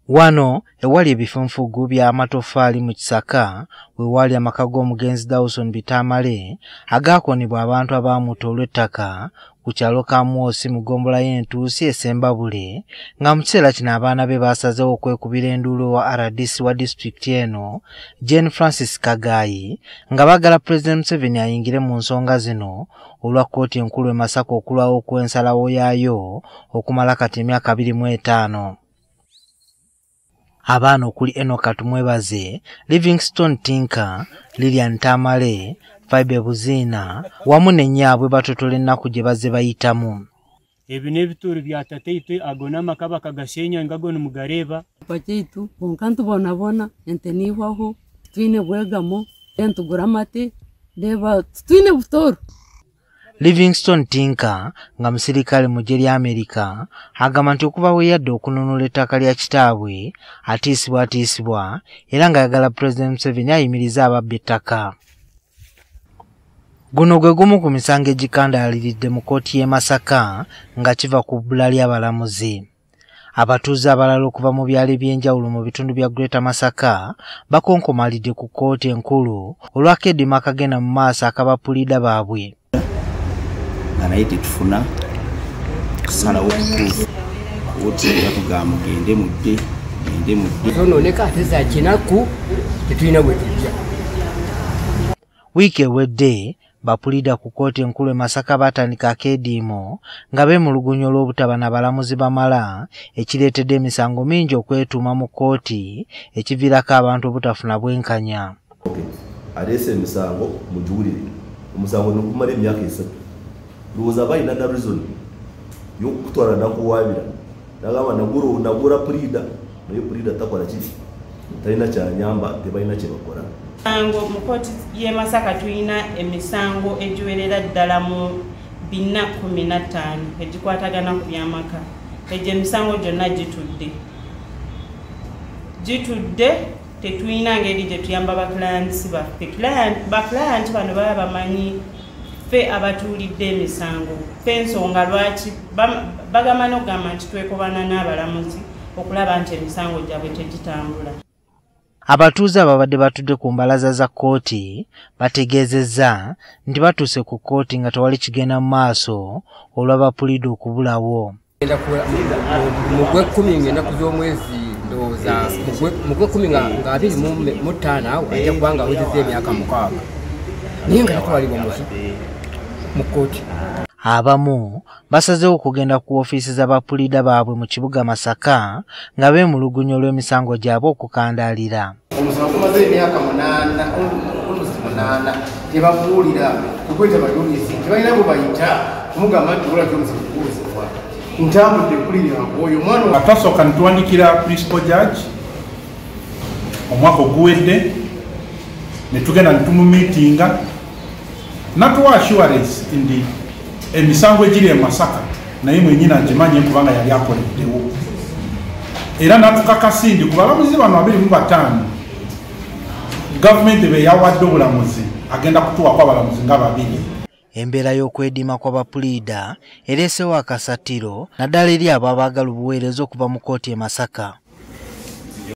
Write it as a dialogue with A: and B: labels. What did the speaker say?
A: Wano ewali ebifunfugu bya matoffaali mu Kisaka we wali amaka g'omugenzi Dawson Bitamale agaakonebwa abantu abaamuta olw'ettaka ku kyalo ka Mwosi mu ggombolola y'entuusi eSembabule nga mu kiseera kino abaana be baasazeewo okwekubira enduulu wa RDC wa disitulikiti eno Jane Francis Kagayi nga baagala Pulezidenti Museveni ayingire mu nsonga zino olwa kkooti enkulu e Masaka okulwawo okw'ensalawo yaayo okumala kati emyaka 25. Abaana okuli Enoch Katumwebaze, Livingstone Tinka, Lilian Tamale, Fibe Buzina wamu ne nnyaabwe batotola ennaku gye bazze bayitamu.
B: Ebi n'ebituru bya tataitu agona amakaba kagasenya ngagono mugareba
C: pakitu bonkantu bonabona enteniwaho twine bwegamo entuguramate deba twine butoro.
A: Livingstone Tinka nga musirikale mu gye lya Amerika agamba nti okuva we yadde okununula ettaka lya kitaabwe atiisibwa era nga yagala Pulezidenti Museveni ayimiriza ababba ettaka. Guno gwe gumu ku misango egikandaaliridde mu kkooti y'e Masaka nga kiva ku bbula ly'abalamuzi. Abatuuze abalala okuva mu byalo eby'enjawulo mu bitundu bya Greater Masaka bakonkomalidde ku kkooti enkulu olwakeddima akagenda mu maaso akabapulida baabwe.
D: Anaite tufuna kusala okutuufu kuti batugamba gende mudde
E: sono ne kateza kinaku tetulina bwe tujja.
A: Wiiki ewedde bapulida ku kkooti enkulu e Masaka batandika akeediimo nga beemulugunya olw'obutaba na balamuzi bamala ekireetedde emisango mingi okwetuuma mu kkooti ekiviirako abantu obutafuna bwenkanya.
F: Aleese emisango mugiwulire omusango nokumala emyaka 3 Luza baina na reason yo kutwala nakuwabira nagamba nagura prida nayo prida takola kiti talina kyanyamba tebalina kye bakola.
G: Ngo mu kkooti y'e Masaka tulina emisango egiwerera ddala mu 415 egikwatagana ku by'amaka. Egyo emisango gyonna gitudde tetulina ngeri gye tuyamba baklayantsi baffe. Baklayantsi bano baba bamanyi fe abatuulidde emisango fe ensonga lwaki bagamba n'okugamba nti twekobana n'abalamuzi okulaba nti emisango gyabwe tegitambula.
A: Abatuuze ababadde batudde ku mbalaza za kkooti bategeezezza nti batuuse ku kkooti nga tewali kigenda mu maaso olw'abapulida okubulawo.
E: Mu Gwekumi ng'ennaku z'omwezi ndowooza mu Gwekumi nga 25 ajja kuba nga awezezza emyaka 6 naye nga tatwalibwa mu kkooti.
A: Abamu basazeewo okugenda ku ofiisi z'abapulida baabwe mu kibuga Masaka nga beemulugunya olw'emisango gyabwe okukandaalira.
H: Omusango gumaze emyaka 8 tebabuulira kukweta bajulizi tebalina bwe bayita kumugamba nti olwaki omusango guwulizibwa ntambudde mpulirira oyo omwana
I: atasooka nituwandikira principal judge omwaka oguwedde ne tugenda ne tumumiitinga natuwa assurance ndi emisango egiri e Masaka naye mwenyina ngimanyi kubanga yali akoleddewo era natukakasindi ku balamuzi bano 25 gavumenti be yawadde obulamuzi agenda kutuwako abalamuzi nga 2.
A: Embeera y'okwediima kw'abapulida ereesewo akasatiro naddala eri abo abaagala obuweereza okuva mu kkooti e Masaka.